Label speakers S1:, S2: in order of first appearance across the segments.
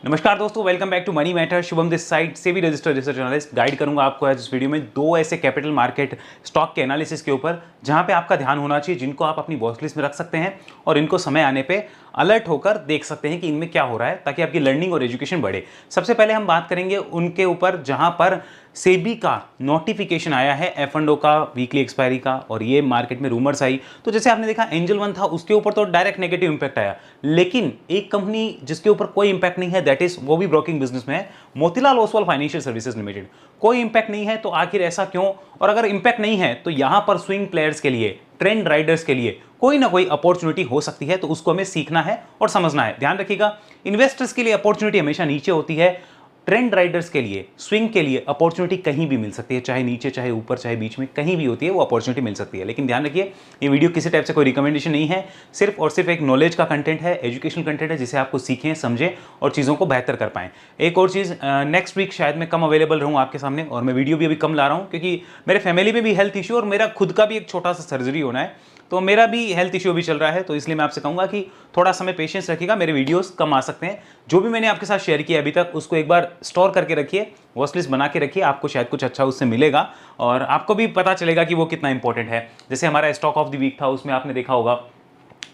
S1: नमस्कार दोस्तों, welcome back to Money Matter. Shubham this side से भी रजिस्टर्ड रिसर्च जर्नलिस्ट गाइड करूंगा आपको आज इस वीडियो में दो ऐसे कैपिटल मार्केट स्टॉक के एनालिसिस के ऊपर जहां पे आपका ध्यान होना चाहिए, जिनको आप अपनी वॉच लिस्ट में रख सकते हैं और इनको समय आने पे अलर्ट होकर देख सकते हैं कि इनमें क्या हो रहा है, ताकि आपकी लर्निंग और एजुकेशन बढ़े। सबसे पहले हम बात करेंगे उनके ऊपर जहां पर सेबी का नोटिफिकेशन आया है F&O का वीकली एक्सपायरी का, और ये मार्केट में रूमर्स आई। तो जैसे आपने देखा एंजल वन था, उसके ऊपर तो डायरेक्ट नेगेटिव इंपैक्ट आया, लेकिन एक कंपनी जिसके ऊपर कोई इंपैक्ट नहीं है, दैट इज वो भी ब्रोकिंग बिजनेस में है, Motilal Oswal financial services limited. कोई इंपैक्ट नहीं है, तो आखिर ऐसा क्यों? और अगर इंपैक्ट नहीं है तो यहां पर स्विंग प्लेयर्स के लिए, ट्रेंड राइडर्स के लिए कोई ना कोई अपॉर्चुनिटी हो सकती है, तो उसको हमें सीखना है और समझना है। ध्यान रखिएगा, इन्वेस्टर्स के लिए अपॉर्चुनिटी हमेशा नीचे होती है, ट्रेंड राइडर्स के लिए, स्विंग के लिए अपॉर्चुनिटी कहीं भी मिल सकती है, चाहे नीचे, चाहे ऊपर, चाहे बीच में, कहीं भी होती है वो अपॉर्चुनिटी मिल सकती है। लेकिन ध्यान रखिए, ये वीडियो किसी टाइप से कोई रिकमेंडेशन नहीं है, सिर्फ और सिर्फ एक नॉलेज का कंटेंट है, एजुकेशनल कंटेंट है, जिसे आपको सीखें, समझें और चीज़ों को बेहतर कर पाएं। एक और चीज़, नेक्स्ट वीक शायद मैं कम अवेलेबल रहूँ आपके सामने, और मैं वीडियो भी अभी कम ला रहा हूँ क्योंकि मेरे फैमिली में भी हेल्थ इशू और मेरा खुद का भी एक छोटा सा सर्जरी होना है, तो मेरा भी हेल्थ इश्यू भी चल रहा है। तो इसलिए मैं आपसे कहूंगा कि थोड़ा समय पेशेंस रखिएगा, मेरे वीडियोस कम आ सकते हैं। जो भी मैंने आपके साथ शेयर किया अभी तक, उसको एक बार स्टोर करके रखिए, वॉच लिस्ट बना के रखिए, आपको शायद कुछ अच्छा उससे मिलेगा और आपको भी पता चलेगा कि वो कितना इंपॉर्टेंट है। जैसे हमारा स्टॉक ऑफ द वीक था, उसमें आपने देखा होगा,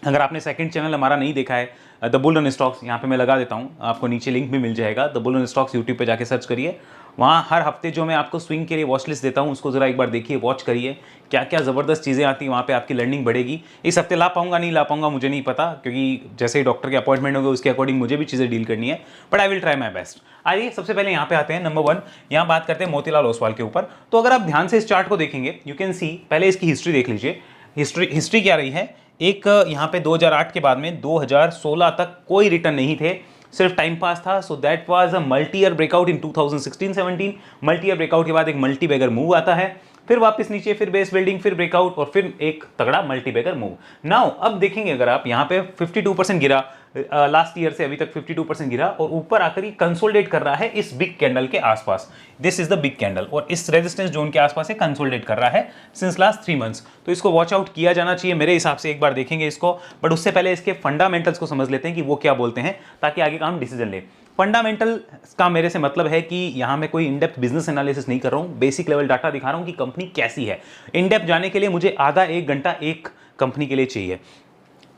S1: अगर आपने सेकंड चैनल हमारा नहीं देखा है, द बुल रन स्टॉक्स, यहाँ पे मैं लगा देता हूँ, आपको नीचे लिंक भी मिल जाएगा। The bull run stocks YouTube पे जाके सर्च करिए, वहाँ हर हफ्ते जो मैं आपको स्विंग के लिए वॉच लिस्ट देता हूँ, उसको जरा एक बार देखिए, वॉच करिए, क्या क्या ज़बरदस्त चीज़ें आती हैं वहाँ पे, आपकी लर्निंग बढ़ेगी। इस हफ्ते ला पाऊंगा नहीं ला पाऊंगा मुझे नहीं पता, क्योंकि जैसे ही डॉक्टर के अपॉइंटमेंट होगा उसके अकॉर्डिंग मुझे भी चीज़ें डील करनी है, but I will try my best. आइए सबसे पहले यहाँ पे आते हैं, नंबर वन, यहाँ बात करते हैं मोतीलाल ओसवाल के ऊपर। तो अगर आप ध्यान से इस चार्ट को देखेंगे, यू कैन सी, पहले इसकी हिस्ट्री देख लीजिए। हिस्ट्री क्या रही है, एक यहाँ पे 2008 के बाद में 2016 तक कोई रिटर्न नहीं थे, सिर्फ टाइम पास था। So that was a multi year breakout in 2016-17। Multi year breakout के बाद एक मल्टी बैगर मूव आता है, फिर वापस नीचे, फिर बेस बिल्डिंग, फिर ब्रेकआउट और फिर एक तगड़ा मल्टी बैगर मूव। नाउ अब देखेंगे, अगर आप यहाँ पे 52% गिरा, लास्ट ईयर से अभी तक 52% गिरा, और ऊपर आकर ये कंसोलिडेट कर रहा है इस बिग कैंडल के आसपास। This is the big candle, और इस रेजिस्टेंस जोन के आसपास कंसोलिडेट कर रहा है सिंस लास्ट 3 मंथ्स। तो इसको वॉच आउट किया जाना चाहिए मेरे हिसाब से। एक बार देखेंगे इसको, बट उससे पहले इसके फंडामेंटल्स को समझ लेते हैं कि वो क्या बोलते हैं, ताकि आगे का हम डिसीजन लें। फंडामेंटल का मेरे से मतलब है कि यहां मैं कोई इनडेप्थ बिजनेस एनालिसिस नहीं कर रहा हूं, बेसिक लेवल डाटा दिखा रहा हूं कि कंपनी कैसी है। इनडेप्थ जाने के लिए मुझे आधा एक घंटा एक कंपनी के लिए चाहिए।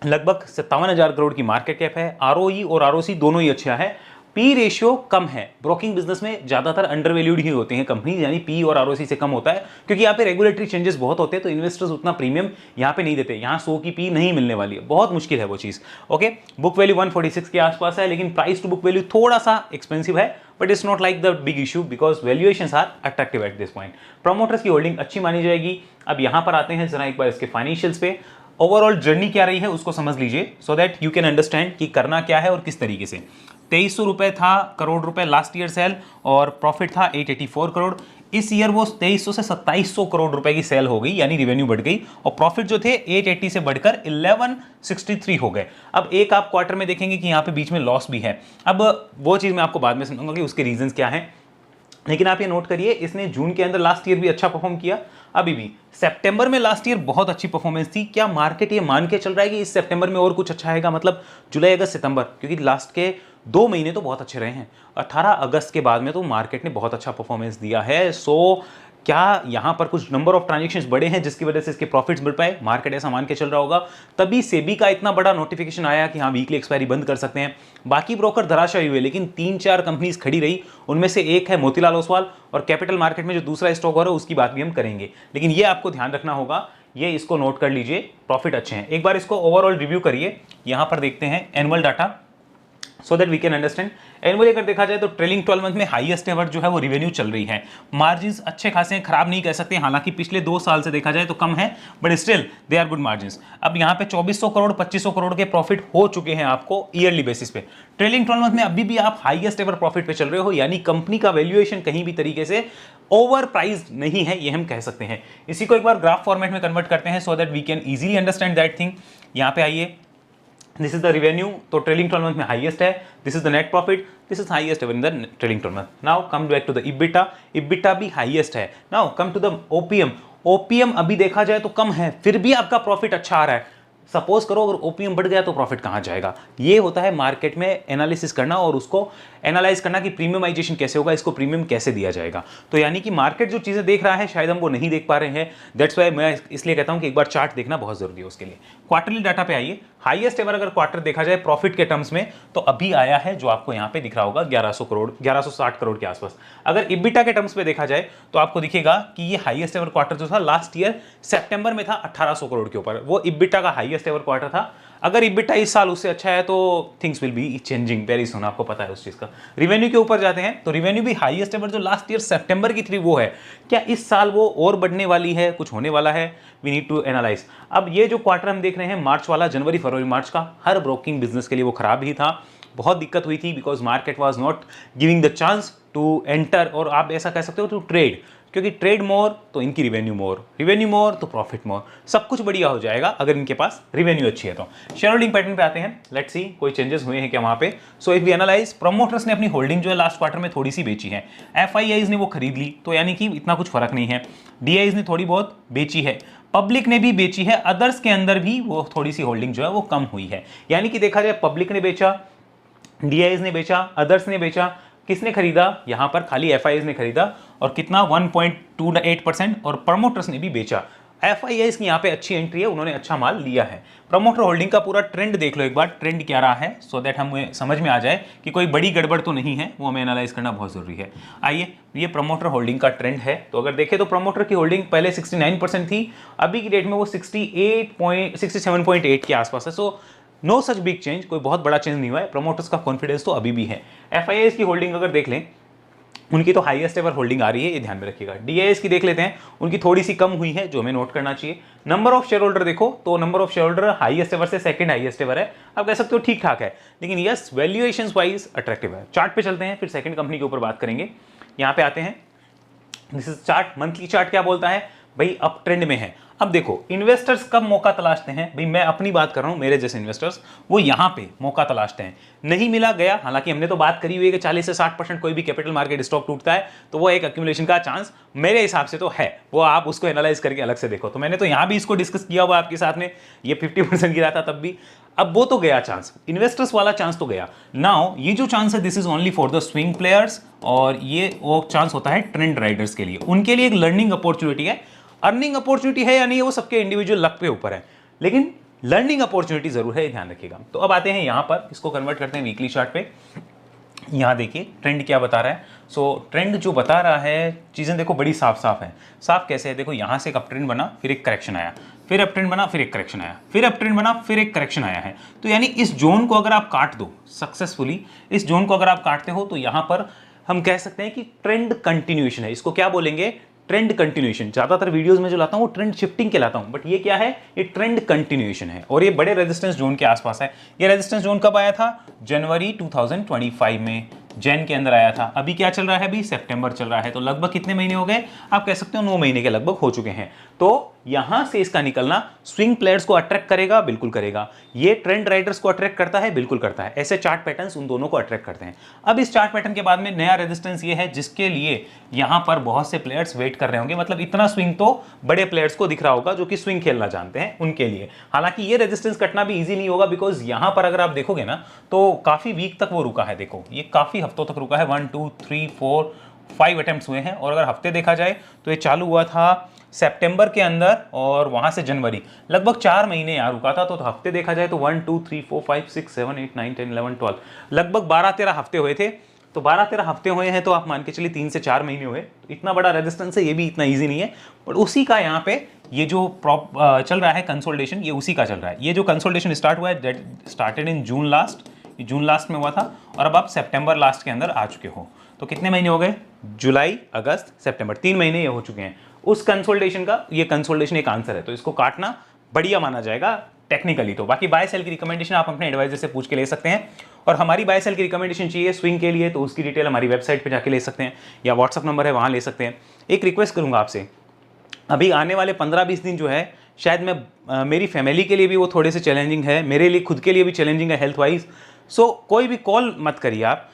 S1: लगभग 57,000 करोड़ की मार्केट कैप है, आरओई और आरओसी दोनों ही अच्छा है, पी रेशियो कम है। ब्रोकिंग बिजनेस में ज्यादातर अंडर वैल्यूड ही होते हैं कंपनी, यानी पी और आरओसी से कम होता है, क्योंकि यहाँ पे रेगुलेटरी चेंजेस बहुत होते हैं, तो इन्वेस्टर्स उतना प्रीमियम यहाँ पे नहीं देते। यहाँ 100 की पी नहीं मिलने वाली है, बहुत मुश्किल है वो चीज। ओके, बुक वैल्यू 146 के आसपास है, लेकिन प्राइस टू बुक वैल्यू थोड़ा सा एक्सपेंसिव है, but it's not like the big issue because valuations are attractive at this point. Promoters की होल्डिंग अच्छी मानी जाएगी। अब यहाँ पर आते हैं जरा एक बार इसके फाइनेंशियल्स पे, ओवरऑल जर्नी क्या रही है उसको समझ लीजिए, so that you can understand कि करना क्या है और किस तरीके से। 2300 रुपए था करोड़ रुपए लास्ट ईयर सेल, और प्रॉफिट था 884 करोड़। इस ईयर वो 2300 से 2700 करोड़ रुपए की सेल हो गई, यानी रेवेन्यू बढ़ गई, और प्रॉफिट जो थे 880 से बढ़कर 1163 हो गए। अब एक आप क्वार्टर में देखेंगे कि यहाँ पे बीच में लॉस भी है। अब वो चीज मैं आपको बाद में समझाऊंगा कि उसके रीजंस क्या हैं, लेकिन आप ये नोट करिए, इसने जून के अंदर लास्ट ईयर भी अच्छा परफॉर्म किया, अभी भी सितंबर में लास्ट ईयर बहुत अच्छी परफॉर्मेंस थी। क्या मार्केट ये मान के चल रहा है कि इस सितंबर में और कुछ अच्छा आएगा, मतलब जुलाई अगस्त सितंबर, क्योंकि लास्ट के 2 महीने तो बहुत अच्छे रहे हैं। 18 अगस्त के बाद में तो मार्केट ने बहुत अच्छा परफॉर्मेंस दिया है। सो क्या यहाँ पर कुछ नंबर ऑफ ट्रांजेक्शन्स बड़े हैं जिसकी वजह से इसके प्रॉफिट्स बढ़ पाए, मार्केट ऐसा मान के चल रहा होगा, तभी सेबी का इतना बड़ा नोटिफिकेशन आया कि हाँ वीकली एक्सपायरी बंद कर सकते हैं। बाकी ब्रोकर धराशायी हुए, लेकिन 3-4 कंपनीज खड़ी रही, उनमें से एक है मोतीलाल ओसवाल, और कैपिटल मार्केट में जो दूसरा स्टॉक हो रहा है उसकी बात भी हम करेंगे। लेकिन ये आपको ध्यान रखना होगा, ये इसको नोट कर लीजिए, प्रॉफिट अच्छे हैं। एक बार इसको ओवरऑल रिव्यू करिए, यहाँ पर देखते हैं annual data, so that we can understand. Annually अगर देखा जाए तो ट्रेलिंग 12 मंथ में हाईएस्ट एवर जो है वो रेवेन्यू चल रही है। मार्जिन्स अच्छे खासे हैं, खराब नहीं कह सकते, हालांकि पिछले 2 साल से देखा जाए तो कम है, but still they are good margins. अब यहाँ पे 2400 करोड़ 2500 करोड़ के प्रॉफिट हो चुके हैं आपको ईयरली बेसिस पे। ट्रेलिंग 12 मंथ में अभी भी आप हाईएस्ट एवर प्रॉफिट पे चल रहे हो, यानी कंपनी का वैल्यूएशन कहीं भी तरीके से ओवर प्राइस नहीं है, ये हम कह सकते हैं। इसी को एक बार ग्राफ फॉर्मेट में कन्वर्ट करते हैं, so that we can easily understand that thing. यहाँ पे आइए, दिस इज द रेवेन्यू, तो ट्रेलिंग 12 मंथ में हाईएस्ट है। This is the net profit, this is highest ever in the trailing 12 month. Now come back to the EBITDA, EBITDA भी highest है। Now come to the OPM, OPM अभी देखा जाए तो कम है, फिर भी आपका प्रॉफिट अच्छा आ रहा है। सपोज करो अगर ओपीएम बढ़ गया तो प्रॉफिट कहाँ जाएगा। ये होता है मार्केट में एनालिसिस करना और उसको एनालाइज करना कि प्रीमियमाइजेशन कैसे होगा, इसको प्रीमियम कैसे दिया जाएगा। तो यानी कि मार्केट जो चीज़ें देख रहा है शायद हम वो नहीं देख पा रहे हैं। दैट्स वाई मैं इसलिए कहता हूँ कि एक बार चार्ट देखना बहुत जरूरी है उसके लिए। क्वार्टरली डाटा पे आइए। हाईएस्ट एवर अगर क्वार्टर देखा जाए प्रॉफिट के टर्म्स में तो अभी आया है जो आपको यहाँ पे दिख रहा होगा 1100 करोड़ 1160 करोड़ के आसपास। अगर इबिटा के टर्म्स पे देखा जाए तो आपको दिखेगा कि ये हाईएस्ट एवर क्वार्टर जो था लास्ट ईयर सितंबर में था 1800 करोड़ के ऊपर, वो इबिटा का हाईएस्ट एवर क्वार्टर था। अगर इबिटा इस साल उससे अच्छा है तो things will be changing very soon, आपको पता है उस चीज का। रिवेन्यू के ऊपर जाते हैं तो रिवेन्यू भी हाईएस्ट एवर जो लास्ट ईयर सितंबर की थी वो है। क्या इस साल वो और बढ़ने वाली है, कुछ होने वाला है, वी नीड टू एनालाइज। अब ये जो क्वार्टर हम देख रहे हैं मार्च वाला, जनवरी फरवरी मार्च का, हर ब्रोकिंग बिजनेस के लिए वो खराब ही था। बहुत दिक्कत हुई थी because market was not giving the chance to enter, और आप ऐसा कह सकते हो टू ट्रेड, क्योंकि ट्रेड मोर तो इनकी रिवेन्यू मोर तो प्रॉफिट मोर, सब कुछ बढ़िया हो जाएगा अगर इनके पास रिवेन्यू अच्छी है तो। शेयर होल्डिंग पैटर्न पे आते हैं, लेट्स सी कोई चेंजेस हुए हैं क्या वहां पे। So if we analyse, promoters ने अपनी होल्डिंग जो है लास्ट क्वार्टर में थोड़ी सी बेची है, एफआईआईज ने वो खरीद ली, तो यानी कि इतना कुछ फर्क नहीं है। डीआईज ने थोड़ी बहुत बेची है, पब्लिक ने भी बेची है, अदर्स के अंदर भी वो थोड़ी सी होल्डिंग जो है वो कम हुई है। यानी कि देखा जाए पब्लिक ने बेचा, डीआईज ने बेचा, अदर्स ने बेचा, किसने खरीदा, यहां पर खाली एफआईआईज ने खरीदा और कितना 1.28%, और प्रमोटर्स ने भी बेचा। एफआईआईज की यहां पे अच्छी एंट्री है, उन्होंने अच्छा माल लिया है। प्रमोटर होल्डिंग का पूरा ट्रेंड देख लो एक बार, ट्रेंड क्या रहा है, सो दैट हमें समझ में आ जाए कि कोई बड़ी गड़बड़ तो नहीं है, वो हमें एनालाइज करना बहुत जरूरी है। आइए, ये प्रमोटर होल्डिंग का ट्रेंड है, तो अगर देखें तो प्रमोटर की होल्डिंग पहले 69% थी, अभी की डेट में वो 67.8 के आसपास है। So no such big change, कोई बहुत बड़ा चेंज नहीं हुआ है। प्रमोटर्स का कॉन्फिडेंस तो अभी भी है। एफआईआईज की होल्डिंग अगर देख लें, उनकी तो हाईएस्ट एवर होल्डिंग आ रही है, ये ध्यान में रखिएगा। डीआईएस की देख लेते हैं, उनकी थोड़ी सी कम हुई है, जो हमें नोट करना चाहिए। नंबर ऑफ शेयर होल्डर देखो तो number of share holder highest ever से सेकंड हाईएस्ट एवर है, आप कह सकते हो ठीक ठाक है, लेकिन यस वैल्यूएशंस वाइज अट्रैक्टिव है। चार्ट पे चलते हैं, फिर सेकंड कंपनी के ऊपर बात करेंगे। यहाँ पे आते हैं, this is chart, monthly chart क्या बोलता है भाई, अप ट्रेंड में है। अब देखो इन्वेस्टर्स कब मौका तलाशते हैं भाई, मैं अपनी बात कर रहा हूं, मेरे जैसे इन्वेस्टर्स वो यहां पे मौका तलाशते हैं। नहीं मिला गया, हालांकि हमने तो बात करी हुई है कि 40 से 60% कोई भी कैपिटल मार्केट स्टॉक टूटता है तो वो एक एक्यूमुलेशन का चांस मेरे हिसाब से तो है, वो आप उसको एनालाइज करके अलग से देखो। तो मैंने तो यहां भी इसको डिस्कस किया हुआ आपके साथ में, ये 50% गिरा था तब भी, अब वो तो गया चांस, इन्वेस्टर्स वाला चांस तो गया। नाउ ये जो चांस है this is only for the swing players, और ये वो चांस होता है ट्रेंड राइडर्स के लिए, उनके लिए एक लर्निंग अपॉर्चुनिटी है। अर्निंग अपॉर्चुनिटी है या नहीं वो सबके इंडिविजुअल लक पे ऊपर है, लेकिन लर्निंग अपॉर्चुनिटी जरूर है, ध्यान रखिएगा। तो अब आते हैं यहां पर, इसको कन्वर्ट करते हैं वीकली चार्ट पे। यहां देखिए ट्रेंड क्या बता रहा है। सो ट्रेंड जो बता रहा है, चीजें देखो बड़ी साफ साफ है। साफ कैसे है, देखो यहां से एक अप ट्रेंड बना, फिर एक करेक्शन आया, फिर अप ट्रेंड बना, फिर एक करेक्शन आया, फिर अप ट्रेंड बना, फिर एक करेक्शन आया है। तो यानी इस जोन को अगर आप काट दो सक्सेसफुली, इस जोन को अगर आप काटते हो तो यहां पर हम कह सकते हैं कि ट्रेंड कंटिन्यूएशन है। इसको क्या बोलेंगे, ट्रेंड कंटिन्यूएशन। ज्यादातर वीडियोस में जो लाता हूं वो ट्रेंड शिफ्टिंग के लाता हूं, बट ये क्या है, ये ट्रेंड कंटिन्यूएशन है, और ये बड़े रेजिस्टेंस जोन के आसपास है। ये रेजिस्टेंस जोन कब आया था, जनवरी 2025 में, जैन के अंदर आया था। अभी क्या चल रहा है, अभी सितंबर चल रहा है, तो लगभग कितने महीने हो गए, आप कह सकते हो 9 महीने के लगभग हो चुके हैं। तो यहां से इसका निकलना स्विंग प्लेयर्स को अट्रैक्ट करेगा, बिल्कुल करेगा। ये ट्रेंड राइडर्स को अट्रैक्ट करता है, बिल्कुल करता है। ऐसे चार्ट पैटर्न्स उन दोनों को अट्रैक्ट करते हैं। अब इस चार्ट पैटर्न के बाद में नया रेजिस्टेंस ये है जिसके लिए यहां पर बहुत से प्लेयर्स वेट कर रहे होंगे, मतलब इतना स्विंग तो बड़े प्लेयर्स को दिख रहा होगा जो कि स्विंग खेलना जानते हैं उनके लिए। हालांकि ये रेजिस्टेंस कटना भी ईजी नहीं होगा, बिकॉज यहां पर अगर आप देखोगे ना तो काफी वीक तक वो रुका है। देखो ये काफी हफ्तों तक रुका है, 1 2 3 4 5 अटेम्प्ट्स हुए हैं, और अगर हफ्ते देखा जाए तो ये चालू हुआ था सितंबर के अंदर और वहां से जनवरी, लगभग 4 महीने यहाँ रुका था। तो हफ्ते देखा जाए तो 1 2 3 4 5 6 7 8 9 10 11 12, लगभग 12-13 हफ्ते हुए थे। तो 12-13 हफ्ते हुए हैं तो आप मान के चलिए 3 से 4 महीने हुए। तो इतना बड़ा रेजिस्टेंस है, ये भी इतना ईजी नहीं है, बट उसी का यहाँ पे ये जो चल रहा है कंसोलिडेशन, ये उसी का चल रहा है। ये जो कंसोलिडेशन स्टार्ट हुआ है that started in June last में हुआ था, और अब आप सितंबर लास्ट के अंदर आ चुके हो। तो कितने महीने हो गए, जुलाई अगस्त सितंबर, 3 महीने ये हो चुके हैं उस कंसोलिडेशन का। ये कंसोलिडेशन एक आंसर है, तो इसको काटना बढ़िया माना जाएगा टेक्निकली। तो बाकी बाय सेल की रिकमेंडेशन आप अपने एडवाइजर से पूछ के ले सकते हैं, और हमारी बाय सेल की रिकमेंडेशन चाहिए स्विंग के लिए तो उसकी डिटेल हमारी वेबसाइट पे जाके ले सकते हैं, या व्हाट्सअप नंबर है वहाँ ले सकते हैं। एक रिक्वेस्ट करूँगा आपसे, अभी आने वाले 15-20 दिन जो है शायद मैं मेरी फैमिली के लिए भी वो थोड़े से चैलेंजिंग है, मेरे लिए खुद के लिए भी चैलेंजिंग है हेल्थ वाइज। सो कोई भी कॉल मत करिए आप,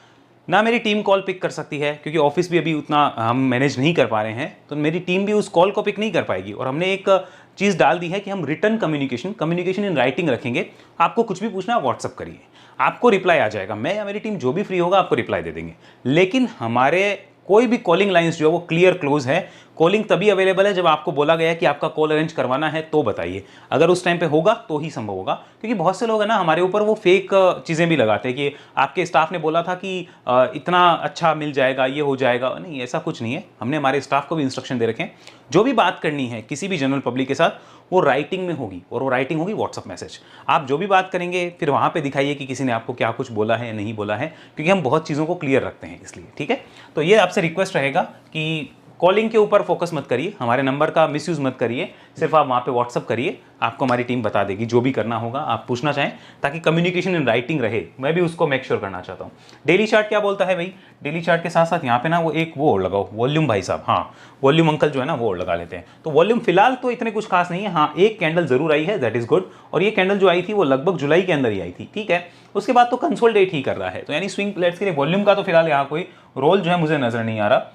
S1: ना मेरी टीम कॉल पिक कर सकती है, क्योंकि ऑफिस भी अभी उतना हम मैनेज नहीं कर पा रहे हैं, तो मेरी टीम भी उस कॉल को पिक नहीं कर पाएगी। और हमने एक चीज़ डाल दी है कि हम रिटर्न कम्युनिकेशन इन राइटिंग रखेंगे। आपको कुछ भी पूछना है व्हाट्सअप करिए, आपको रिप्लाई आ जाएगा, मैं या मेरी टीम जो भी फ्री होगा आपको रिप्लाई दे देंगे। लेकिन हमारे कोई भी कॉलिंग लाइंस जो है वो क्लियर क्लोज है। कॉलिंग तभी अवेलेबल है जब आपको बोला गया है कि आपका कॉल अरेंज करवाना है तो बताइए, अगर उस टाइम पे होगा तो ही संभव होगा। क्योंकि बहुत से लोग हैं ना हमारे ऊपर वो फेक चीज़ें भी लगाते हैं कि आपके स्टाफ ने बोला था कि इतना अच्छा मिल जाएगा, ये हो जाएगा। नहीं, ऐसा कुछ नहीं है। हमने हमारे स्टाफ को भी इंस्ट्रक्शन दे रखे हैं, जो भी बात करनी है किसी भी जनरल पब्लिक के साथ वो राइटिंग में होगी, और वो राइटिंग होगी व्हाट्सअप मैसेज। आप जो भी बात करेंगे फिर वहाँ पे दिखाइए कि किसी ने आपको क्या कुछ बोला है या नहीं बोला है, क्योंकि हम बहुत चीज़ों को क्लियर रखते हैं इसलिए। ठीक है, तो ये आपसे रिक्वेस्ट रहेगा कि कॉलिंग के ऊपर फोकस मत करिए, हमारे नंबर का मिसयूज़ मत करिए, सिर्फ आप वहाँ पे व्हाट्सअप करिए, आपको हमारी टीम बता देगी जो भी करना होगा आप पूछना चाहें, ताकि कम्युनिकेशन इन राइटिंग रहे। मैं भी उसको मेक श्योर करना चाहता हूँ। डेली चार्ट क्या बोलता है भाई, डेली चार्ट के साथ साथ यहाँ पे ना वो एक वो और लगाओ, वॉल्यूम भाई साहब, हाँ वॉल्यूम अंकल जो है ना वो और लगा लेते हैं। तो वॉल्यूम फिलहाल तो इतने कुछ खास नहीं है, हाँ एक कैंडल जरूर आई है, दैट इज गुड। और ये कैंडल जो आई थी वो लगभग जुलाई के अंदर ही आई थी, ठीक है। उसके बाद तो कंसोलिडेट ही कर रहा है, तो यानी स्विंग प्लेयर्स के लिए वॉल्यूम का तो फिलहाल यहाँ कोई रोल जो है मुझे नजर नहीं आ रहा।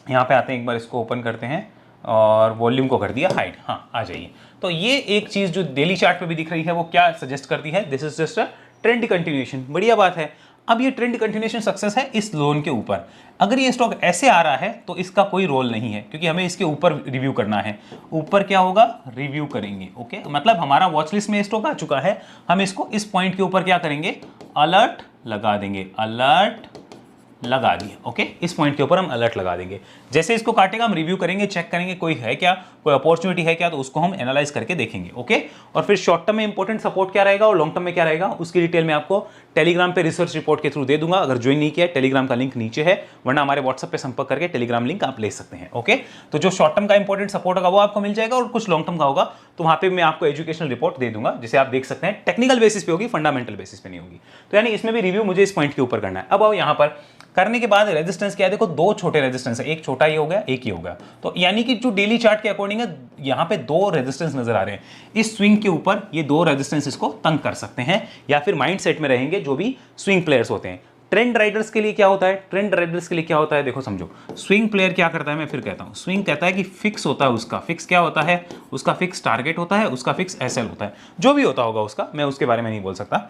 S1: यहाँ पे आते हैं, एक बार इसको ओपन करते हैं और वॉल्यूम को कर दिया हाइड, हाँ आ जाइए। तो ये एक चीज़ जो डेली चार्ट पे भी दिख रही है वो क्या सजेस्ट करती है, this is just a trend continuation. बढ़िया बात है। अब ये ट्रेंड कंटिन्यूएशन सक्सेस है इस लोन के ऊपर। अगर ये स्टॉक ऐसे आ रहा है तो इसका कोई रोल नहीं है, क्योंकि हमें इसके ऊपर रिव्यू करना है। ऊपर क्या होगा, रिव्यू करेंगे। ओके, मतलब हमारा वॉच लिस्ट में स्टॉक आ चुका है, हम इसको इस पॉइंट के ऊपर क्या करेंगे, अलर्ट लगा देंगे, अलर्ट लगा दिए। ओके, इस पॉइंट के ऊपर हम अलर्ट लगा देंगे। जैसे इसको काटेगा हम रिव्यू करेंगे, चेक करेंगे कोई है क्या, कोई अपॉर्चुनिटी है क्या, तो उसको हम एनालाइज करके देखेंगे। ओके, और फिर शॉर्ट टर्म में इंपॉर्टेंट सपोर्ट क्या रहेगा और लॉन्ग टर्म में क्या रहेगा, उसकी डिटेल में आपको टेलीग्राम पे रिसर्च रिपोर्ट के थ्रू दे दूंगा। अगर ज्वाइन नहीं किया, टेलीग्राम का लिंक नीचे है, वरना हमारे व्हाट्सएप पे संपर्क करके टेलीग्राम लिंक आप ले सकते हैं। ओके, तो जो शॉर्ट टर्म का इंपॉर्टेंट सपोर्ट होगा वो आपको मिल जाएगा, और कुछ लॉन्ग टर्म का होगा तो वहां पे मैं आपको एजुकेशनल रिपोर्ट दे दूंगा, जिसे आप देख सकते हैं। टेक्निकल बेसिस पे होगी, फंडामेंटल बेसिस पे नहीं होगी। तो यानी इसमें भी रिव्यू मुझे इस पॉइंट के ऊपर करना है। अब आओ यहाँ पर करने के बाद रेजिस्टेंस क्या है, देखो दो छोटे रेजिस्टेंस है, एक छोटा ये हो गया, एक ही हो गया। तो यानी कि जो डेली चार्ट के अकॉर्डिंग है, यहाँ पे दो रेजिस्टेंस नजर आ रहे हैं। इस स्विंग के ऊपर ये दो रेजिस्टेंस इसको तंग कर सकते हैं, या फिर माइंड सेट में रहेंगे जो भी स्विंग प्लेयर्स होते हैं। ट्रेंड राइडर्स के लिए क्या होता है, ट्रेंड राइडर्स के लिए क्या होता है, देखो समझो। स्विंग प्लेयर क्या करता है, मैं फिर कहता हूं, स्विंग कहता है कि फिक्स होता है उसका, फिक्स क्या होता है, उसका फिक्स टारगेट होता है, उसका फिक्स एसएल होता है, जो भी होता होगा उसका, मैं उसके बारे में नहीं बोल सकता।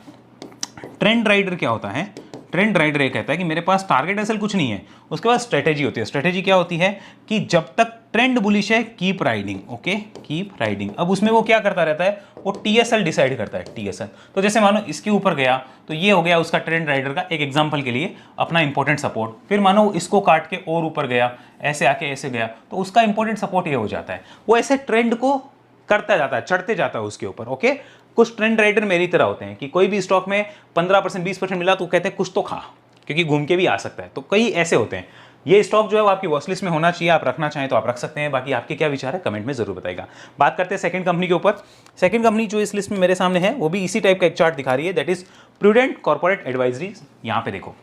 S1: ट्रेंड राइडर क्या होता है, ट्रेंड राइडर ये कहता है कि मेरे पास टारगेट एसएल कुछ नहीं है, उसके पास स्ट्रेटेजी होती है। स्ट्रेटेजी क्या होती है कि जब तक ट्रेंड बुलिश है keep riding. Okay, keep riding. अब उसमें वो क्या करता रहता है, वो टीएसएल डिसाइड करता है, टीएसएल। तो जैसे मानो इसके ऊपर गया तो ये हो गया उसका ट्रेंड राइडर का एक एग्जांपल के लिए अपना इंपॉर्टेंट सपोर्ट। फिर मानो इसको काट के और ऊपर गया, ऐसे आके ऐसे गया, तो उसका इंपॉर्टेंट सपोर्ट ये हो जाता है। वो ऐसे ट्रेंड को करता जाता है, चढ़ते जाता है उसके ऊपर। ओके, कुछ ट्रेंड राइडर मेरी तरह होते हैं कि कोई भी स्टॉक में 15% 20% मिला तो कहते हैं कुछ तो खा, क्योंकि घूम के भी आ सकता है। तो कई ऐसे होते हैं। ये स्टॉक जो है वो आपकी वॉच लिस्ट में होना चाहिए, आप रखना चाहें तो आप रख सकते हैं। बाकी आपके क्या विचार है कमेंट में जरूर बताइएगा। बात करते हैं सेकंड कंपनी के ऊपर। सेकंड कंपनी जो इस लिस्ट में मेरे सामने है वो भी इसी टाइप का एक चार्ट दिखा रही है, that is prudent corporate advisories. यहाँ पे देखो,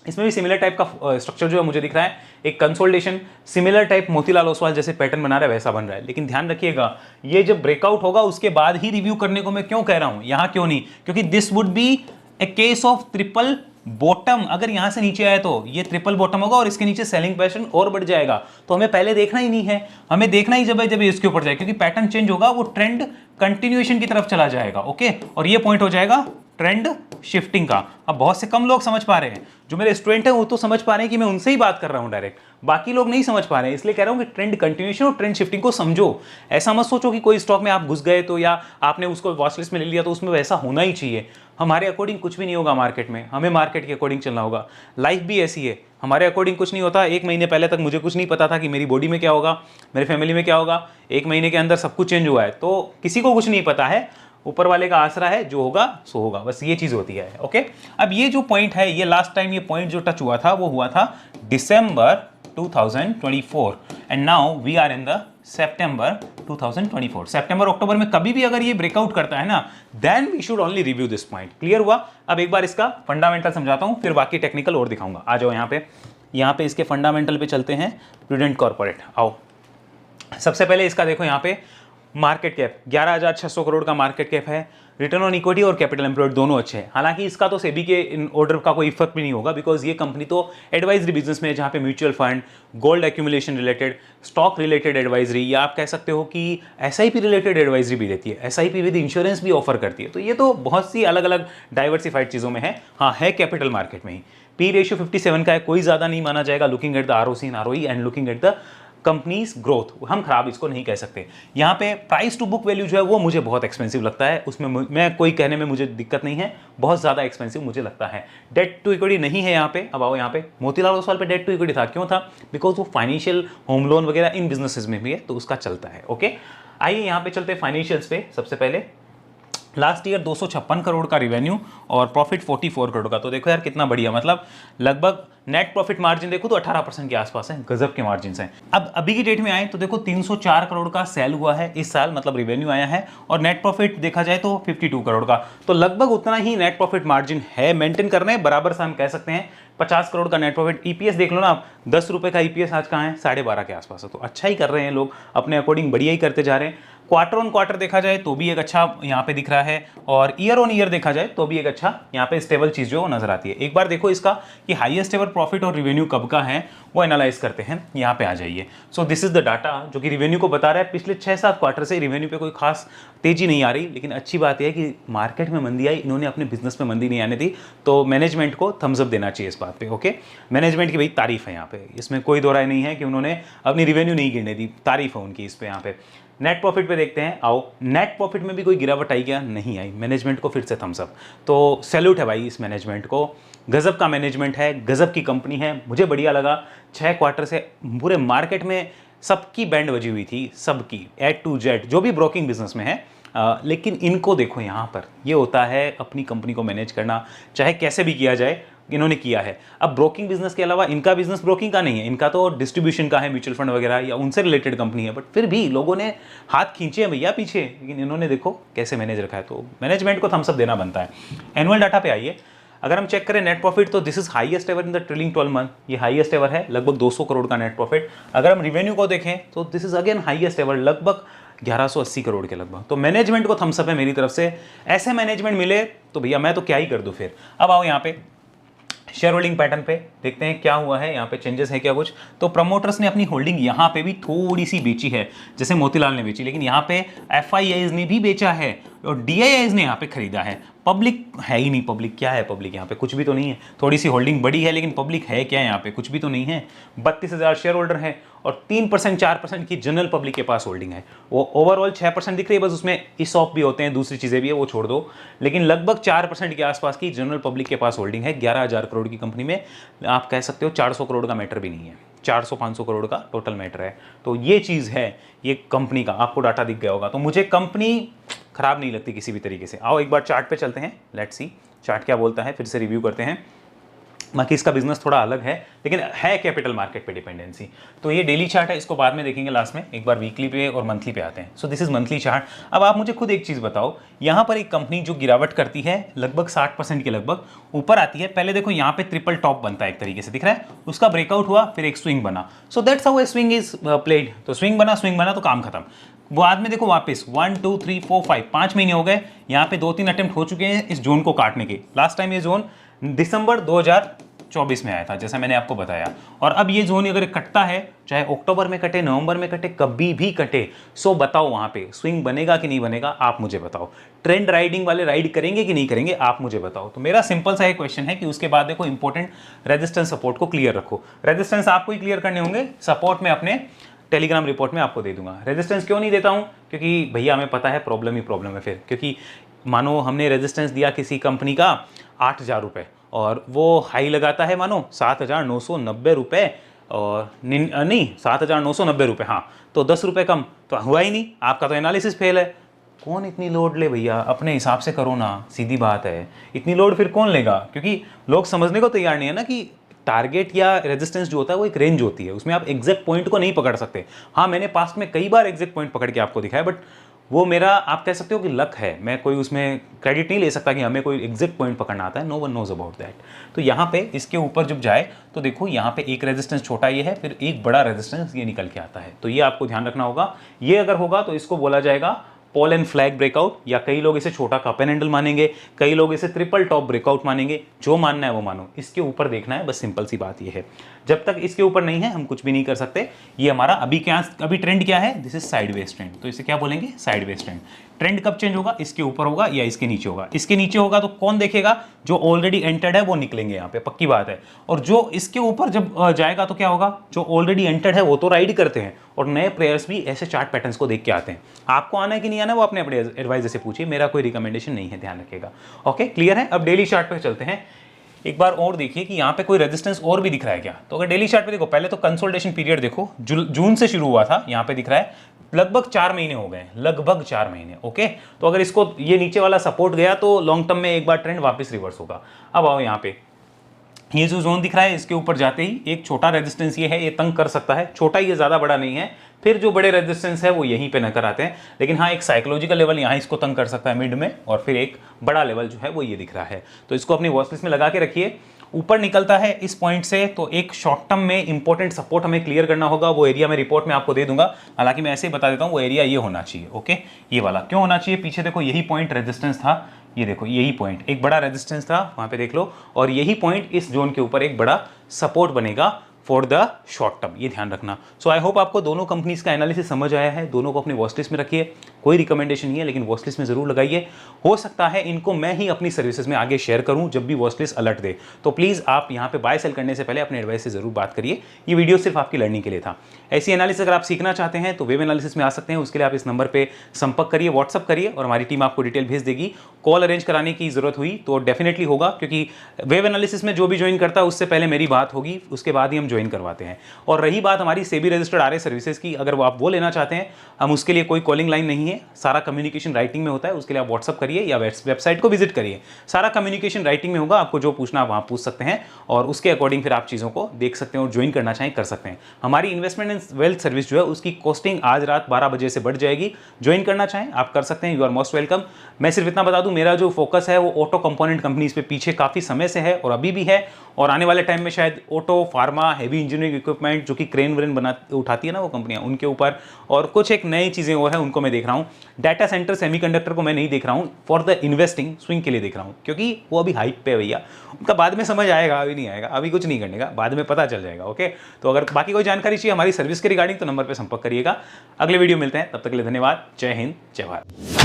S1: इसमें भी सिमिलर टाइप का स्ट्रक्चर जो है मुझे दिख रहा है, एक consolidation, similar type Motilal Oswal जैसे पैटर्न बना रहा है वैसा बन रहा है। लेकिन ध्यान रखिएगा, ये जब ब्रेकआउट होगा उसके बाद ही रिव्यू करने को मैं क्यों कह रहा हूं, यहां क्यों नहीं, क्योंकि this would be A case of triple bottom. अगर यहां से नीचे आए तो ये ट्रिपल बॉटम होगा और इसके नीचे सेलिंग पैटर्न और बढ़ जाएगा। तो हमें पहले देखना ही नहीं है, हमें देखना ही जब इसके ऊपर जाए, क्योंकि पैटर्न चेंज होगा, वो ट्रेंड कंटिन्यूएशन की तरफ चला जाएगा। ओके, और ये पॉइंट हो जाएगा ट्रेंड शिफ्टिंग का। अब बहुत से कम लोग समझ पा रहे हैं, जो मेरे स्टूडेंट हैं वो तो समझ पा रहे हैं कि मैं उनसे ही बात कर रहा हूं डायरेक्ट, बाकी लोग नहीं समझ पा रहे हैं। इसलिए कह रहा हूं कि ट्रेंड कंटिन्यूएशन और ट्रेंड शिफ्टिंग को समझो। ऐसा मत सोचो कि कोई स्टॉक में आप घुस गए तो, या आपने उसको वॉच लिस्ट में ले लिया तो उसमें वैसा होना ही चाहिए। हमारे अकॉर्डिंग कुछ भी नहीं होगा मार्केट में, हमें मार्केट के अकॉर्डिंग चलना होगा। लाइफ भी ऐसी है, हमारे अकॉर्डिंग कुछ नहीं होता। एक महीने पहले तक मुझे कुछ नहीं पता था कि मेरी बॉडी में क्या होगा, मेरे फैमिली में क्या होगा। एक महीने के अंदर सब कुछ चेंज हुआ है, तो किसी को कुछ नहीं पता है, ऊपर वाले का आसरा है, जो होगा सो होगा, बस ये चीज होती है। ओके, अब ये जो पॉइंट है, ये लास्ट टाइम ये पॉइंट जो टच हुआ था वो हुआ था दिसंबर 2024 and now we are in the September 2024। सितंबर अक्टूबर में कभी भी अगर ये ब्रेकआउट करता है ना, then we should only review this point. Clear हुआ? अब एक बार इसका फंडामेंटल समझाता हूं, फिर बाकी टेक्निकल और दिखाऊंगा। आ जाओ यहाँ पे इसके फंडामेंटल पे चलते हैं। प्रूडेंट कॉर्पोरेट आओ। सबसे पहले इसका देखो, यहाँ पे मार्केट कैप 11,600 करोड़ का मार्केट कैप है। रिटर्न ऑन इक्विटी और कैपिटल एम्प्लॉयड दोनों अच्छे हैं। हालांकि इसका तो सेबी के इन ऑर्डर का कोई इफेक्ट भी नहीं होगा, बिकॉज ये कंपनी तो एडवाइजरी बिजनेस में है, जहाँ पे mutual fund, gold accumulation related, stock related advisory, या आप कह सकते हो कि एसआईपी रिलेटेड एडवाइजरी भी देती है, एसआईपी विद इंश्योरेंस भी ऑफर करती है। तो ये तो बहुत सी अलग अलग डाइवर्सिफाइड चीज़ों में है। हाँ, है कैपिटल मार्केट में ही। पी रेशियो 57 का है, कोई ज़्यादा नहीं माना जाएगा, looking at the ROC and ROE and looking at the companies growth. हम खराब इसको नहीं कह सकते। यहाँ पे प्राइस टू बुक वैल्यू जो है वो मुझे बहुत एक्सपेंसिव लगता है, उसमें मैं कोई कहने में मुझे दिक्कत नहीं है, बहुत ज़्यादा एक्सपेंसिव मुझे लगता है। डेट टू इक्विटी नहीं है यहाँ पे। अब आओ, यहाँ पे मोतीलाल ओसवाल पे डेट टू इक्विटी था, क्यों था? बिकॉज वो फाइनेंशियल, होम लोन वगैरह इन बिजनेसेस में भी है, तो उसका चलता है। ओके, आइए यहाँ पे चलते हैं फाइनेंशियल्स पे। सबसे पहले लास्ट ईयर 256 करोड़ का रिवेन्यू और प्रॉफिट 44 करोड़ का। तो देखो यार कितना बढ़िया, मतलब लगभग नेट प्रॉफिट मार्जिन देखो तो 18% के आसपास है, गजब के मार्जिन हैं। अब अभी की डेट में आए तो देखो 304 करोड़ का सेल हुआ है इस साल, मतलब रिवेन्यू आया है, और नेट प्रॉफिट देखा जाए तो 52 करोड़ का। तो लगभग उतना ही नेट प्रॉफिट मार्जिन है, मेंटेन करने बराबर से हम कह सकते हैं। 50 करोड़ का नेट प्रॉफिट। ईपीएस देख लो ना आप, 10 रुपए का ईपीएस आज कहाँ है? 12.5 के आसपास है। तो अच्छा ही कर रहे हैं लोग, अपने अकॉर्डिंग बढ़िया ही करते जा रहे हैं। क्वार्टर ऑन क्वार्टर देखा जाए तो भी एक अच्छा यहाँ पे दिख रहा है, और ईयर ऑन ईयर देखा जाए तो भी एक अच्छा यहाँ पे स्टेबल चीज जो नजर आती है। एक बार देखो इसका कि हाईएस्ट एवर प्रॉफिट और रिवेन्यू कब का है, वो एनालाइज करते हैं। यहाँ पे आ जाइए। So this is the data जो कि रिवेन्यू को बता रहा है। पिछले 6-7 क्वार्टर से रिवेन्यू पे कोई खास तेजी नहीं आ रही, लेकिन अच्छी बात यह है कि मार्केट में मंदी आई, इन्होंने अपने बिजनेस में मंदी नहीं आने दी, तो मैनेजमेंट को थम्स अप देना चाहिए इस बात पे। ओके, मैनेजमेंट की भाई तारीफ है यहाँ पे, इसमें कोई दो राय नहीं है कि उन्होंने अपनी रिवेन्यू नहीं गिरने दी, तारीफ है उनकी इस पे। यहाँ पे नेट प्रॉफिट पे देखते हैं, आओ। नेट प्रॉफिट में भी कोई गिरावट आई क्या? नहीं आई। मैनेजमेंट को फिर से थम्स अप, तो सैल्यूट है भाई इस मैनेजमेंट को। गजब का मैनेजमेंट है, गजब की कंपनी है, मुझे बढ़िया लगा। 6 क्वार्टर से पूरे मार्केट में सबकी बैंड बजी हुई थी, सबकी A to Z, जो भी ब्रोकिंग बिजनेस में है। लेकिन इनको देखो, यहाँ पर ये होता है अपनी कंपनी को मैनेज करना, चाहे कैसे भी किया जाए, इन्होंने किया है। अब ब्रोकिंग बिजनेस के अलावा इनका बिजनेस ब्रोकिंग का नहीं है, इनका तो डिस्ट्रीब्यूशन का है, म्यूचुअल फंड वगैरह या उनसे रिलेटेड कंपनी है, बट फिर भी लोगों ने हाथ खींचे हैं भैया पीछे, लेकिन इन्होंने देखो कैसे मैनेज रखा है। तो मैनेजमेंट को थम्स अप देना बनता है। एनुअल डाटा पे आइए, अगर हम चेक करें नेट प्रॉफिट, तो this is highest ever in the trailing 12 month, ये हाईएस्ट एवर है, लगभग 200 करोड़ का नेट प्रॉफिट। अगर हम रिवेन्यू को देखें तो this is again highest ever, लगभग 1180 करोड़ के लगभग। तो मैनेजमेंट को थम्स अप है मेरी तरफ से। ऐसे मैनेजमेंट मिले तो भैया मैं तो क्या ही कर दूं फिर। अब आओ यहाँ पे शेयर होल्डिंग पैटर्न पे देखते हैं क्या हुआ है, यहाँ पे चेंजेस है क्या कुछ। तो प्रमोटर्स ने अपनी होल्डिंग यहाँ पे भी थोड़ी सी बेची है, जैसे मोतीलाल ने बेची, लेकिन यहाँ पे एफआईआईज ने भी बेचा है और डीआईआईज ने यहाँ पे खरीदा है। पब्लिक है ही नहीं, पब्लिक क्या है? पब्लिक यहाँ पे कुछ भी तो नहीं है। थोड़ी सी होल्डिंग बड़ी है, लेकिन पब्लिक है क्या यहाँ पे? कुछ भी तो नहीं है। 32,000 शेयर होल्डर है और 3% 4% की जनरल पब्लिक के पास होल्डिंग है। वो ओवरऑल 6% दिख रही है, बस उसमें ईसॉप भी होते हैं, दूसरी चीज़ें भी है, वो छोड़ दो। लेकिन लगभग 4% के आसपास की जनरल पब्लिक के पास होल्डिंग है 11,000 करोड़ की कंपनी में। आप कह सकते हो 400 करोड़ का मैटर भी नहीं है, 400-500 करोड़ का टोटल मैटर है। तो ये चीज़ है ये कंपनी का, आपको डाटा दिख गया होगा। तो मुझे कंपनी खराब नहीं लगती किसी भी तरीके से। आओ एक बार चार्ट पे चलते हैं, लेट्स सी चार्ट क्या बोलता है, फिर से रिव्यू करते हैं। बाकी इसका बिजनेस थोड़ा अलग है, लेकिन है कैपिटल मार्केट पे डिपेंडेंसी। तो ये डेली चार्ट है, इसको बाद में देखेंगे लास्ट में। एक बार वीकली पे और मंथली पे आते हैं। So this is monthly chart. अब आप मुझे खुद एक चीज़ बताओ, यहाँ पर एक कंपनी जो गिरावट करती है लगभग 60% के लगभग ऊपर आती है। पहले देखो यहाँ पे ट्रिपल टॉप बनता है, एक तरीके से दिख रहा है, उसका ब्रेकआउट हुआ, फिर एक स्विंग बना। So that's how a swing is played. तो स्विंग बना तो काम खत्म। वो बाद में देखो वापस 1 2 3 4 5 5 महीने हो गए, यहाँ पे 2-3 अटेम्प्ट हो चुके हैं इस जोन को काटने के। लास्ट टाइम ये जोन दिसंबर 2024 में आया था, जैसा मैंने आपको बताया। और अब ये जोन अगर कटता है, चाहे अक्टूबर में कटे, नवंबर में कटे, कभी भी कटे, सो बताओ वहाँ पे स्विंग बनेगा कि नहीं बनेगा, आप मुझे बताओ। ट्रेंड राइडिंग वाले राइड करेंगे कि नहीं करेंगे, आप मुझे बताओ। तो मेरा सिंपल सा एक क्वेश्चन है कि उसके बाद देखो इंपॉर्टेंट रेजिस्टेंस सपोर्ट को क्लियर रखो। रेजिस्टेंस आपको ही क्लियर करने होंगे, सपोर्ट में अपने टेलीग्राम रिपोर्ट में आपको दे दूंगा। रेजिस्टेंस क्यों नहीं देता हूं? क्योंकि भैया हमें पता है प्रॉब्लम ही प्रॉब्लम है फिर। क्योंकि मानो हमने रेजिस्टेंस दिया किसी कंपनी का 8,000 रुपये और वो हाई लगाता है मानो 7,990 रुपये, और नहीं 7,990 रुपये, हाँ, तो 10 रुपये कम तो हुआ ही नहीं। आपका तो एनालिसिस फेल है। कौन इतनी लोड ले भैया, अपने हिसाब से करो ना, सीधी बात है। इतनी लोड फिर कौन लेगा? क्योंकि लोग समझने को तैयार नहीं है ना कि टारगेट या रेजिस्टेंस जो होता है वो एक रेंज होती है, उसमें आप एग्जैक्ट पॉइंट को नहीं पकड़ सकते। हाँ, मैंने पास्ट में कई बार एग्जैक्ट पॉइंट पकड़ के आपको दिखाया, बट वो मेरा आप कह सकते हो कि लक है, मैं कोई उसमें क्रेडिट नहीं ले सकता कि हमें कोई एग्जैक्ट पॉइंट पकड़ना आता है, no one knows about that. तो यहाँ पे इसके ऊपर जब जाए तो देखो यहाँ पे एक रेजिस्टेंस छोटा ये है, फिर एक बड़ा रेजिस्टेंस ये निकल के आता है, तो ये आपको ध्यान रखना होगा। ये अगर होगा तो इसको बोला जाएगा पॉल एंड फ्लैग ब्रेकआउट, या कई लोग इसे छोटा कप एंड हैंडल मानेंगे, कई लोग इसे ट्रिपल टॉप ब्रेकआउट मानेंगे, जो मानना है वो मानो, इसके ऊपर देखना है, बस सिंपल सी बात ये है। जब तक इसके ऊपर नहीं है हम कुछ भी नहीं कर सकते। ये हमारा अभी ट्रेंड क्या है, दिस इज साइडवेज ट्रेंड, तो इसे क्या बोलेंगे, साइडवेज ट्रेंड। ट्रेंड कब चेंज होगा, इसके ऊपर होगा या इसके नीचे होगा। इसके नीचे होगा तो कौन देखेगा, जो ऑलरेडी एंटर्ड है वो निकलेंगे यहाँ पे, पक्की बात है। और जो इसके ऊपर जब जाएगा तो क्या होगा, जो ऑलरेडी एंटर्ड है वो तो राइड करते हैं, और नए प्लेयर्स भी ऐसे चार्ट पैटर्न्स को देख के आते हैं। आपको आना है कि नहीं आना वो अपने एडवाइजर से पूछिए, मेरा कोई रिकमेंडेशन नहीं है, ध्यान रखिएगा। ओके, क्लियर है। अब डेली चार्ट पे चलते हैं। एक बार और देखिए कि यहाँ पे कोई रेजिस्टेंस और भी दिख रहा है क्या। तो अगर डेली चार्ट पे देखो, पहले तो कंसोलिडेशन पीरियड देखो, जून से शुरू हुआ था, यहाँ पे दिख रहा है लगभग 4 महीने हो गए, लगभग 4 महीने। ओके, तो अगर इसको ये नीचे वाला सपोर्ट गया तो लॉन्ग टर्म में एक बार ट्रेंड वापस रिवर्स होगा। अब आओ यहाँ पे, ये जो जोन दिख रहा है इसके ऊपर जाते ही एक छोटा रेजिस्टेंस ये है, ये तंग कर सकता है, छोटा ही, ये ज़्यादा बड़ा नहीं है। फिर जो बड़े रेजिस्टेंस है वो यहीं पे नजर आते हैं, लेकिन हाँ एक साइकोलॉजिकल लेवल यहाँ इसको तंग कर सकता है मिड में, और फिर एक बड़ा लेवल जो है वो ये दिख रहा है। तो इसको अपनी वॉच लिस्ट में लगा के रखिए। ऊपर निकलता है इस पॉइंट से तो एक शॉर्ट टर्म में इंपॉर्टेंट सपोर्ट हमें क्लियर करना होगा, वो एरिया मैं रिपोर्ट में आपको दे दूंगा। हालांकि मैं ऐसे ही बता देता हूँ, वो एरिया ये होना चाहिए। ओके, ये वाला क्यों होना चाहिए, पीछे देखो यही पॉइंट रेजिस्टेंस था, ये देखो यही पॉइंट एक बड़ा रेजिस्टेंस था, वहां पे देख लो, और यही पॉइंट इस जोन के ऊपर एक बड़ा सपोर्ट बनेगा फॉर द शॉर्ट टर्म, ये ध्यान रखना। सो आई होप आपको दोनों कंपनीज का एनालिसिस समझ आया है। दोनों को अपनी वॉच लिस्ट में रखिए, कोई रिकमेंडेशन नहीं है, लेकिन वॉच लिस्ट में जरूर लगाइए। हो सकता है इनको मैं ही अपनी सर्विसेज में आगे शेयर करूं जब भी वॉच लिस्ट अलर्ट दे, तो प्लीज़ आप यहाँ पे बाय सेल करने से पहले अपने एडवाइस से जरूर बात करिए। ये वीडियो सिर्फ आपकी लर्निंग के लिए था। ऐसी एनालिसिस अगर आप सीखना चाहते हैं तो वेब एनालिसिस में आ सकते हैं, उसके लिए आप इस नंबर पर संपर्क करिए, व्हाट्सअप करिए, और हमारी टीम आपको डिटेल भेज देगी। कॉल अरेंज कराने की जरूरत हुई तो डेफिनेटली होगा, क्योंकि वेब एनालिसिस में जो भी ज्वाइन करता है उससे पहले मेरी बात होगी, उसके बाद ही हम ज्वाइन करवाते हैं। और रही बात हमारी सेबी रजिस्टर्ड आरए सर्विसेज की, अगर वो आप वो लेना चाहते हैं, हम उसके लिए कोई कॉलिंग लाइन नहीं है, सारा कम्युनिकेशन राइटिंग में होता है। उसके लिए आप व्हाट्सअप करिए या वेबसाइट को विजिट करिए, सारा कम्युनिकेशन राइटिंग में होगा, आपको जो पूछना आप वहाँ पूछ सकते हैं, और उसके अकॉर्डिंग फिर आप चीज़ों को देख सकते हैं और ज्वाइन करना चाहें कर सकते हैं। हमारी इन्वेस्टमेंट एंड वेल्थ सर्विस जो है उसकी कॉस्टिंग आज रात 12 बजे से बढ़ जाएगी, ज्वाइन करना चाहें आप कर सकते हैं, यू आर मोस्ट वेलकम। मैं सिर्फ इतना बता दूं, मेरा जो फोकस है वो ऑटो कंपोनेंट कंपनीज पे पीछे काफ़ी समय से है और अभी भी है, और आने वाले टाइम में शायद auto, pharma, heavy engineering equipment जो कि क्रेन व्रेन उठाती है ना वो कंपनियां, उनके ऊपर, और कुछ एक नई चीज़ें और है उनको मैं देख रहा हूँ। डाटा सेंटर, सेमीकंडक्टर को मैं नहीं देख रहा हूँ, फॉर द इन्वेस्टिंग स्विंग के लिए देख रहा हूँ, क्योंकि वो अभी हाइप पे है भैया, उनका बाद में समझ आएगा, अभी नहीं आएगा, अभी कुछ नहीं करने का, बाद में पता चल जाएगा। ओके, तो अगर बाकी कोई जानकारी चाहिए हमारी सर्विस के रिगार्डिंग तो नंबर पर संपर्क करिएगा। अगले वीडियो मिलते हैं, तब तक के लिए धन्यवाद। जय हिंद, जय भारत।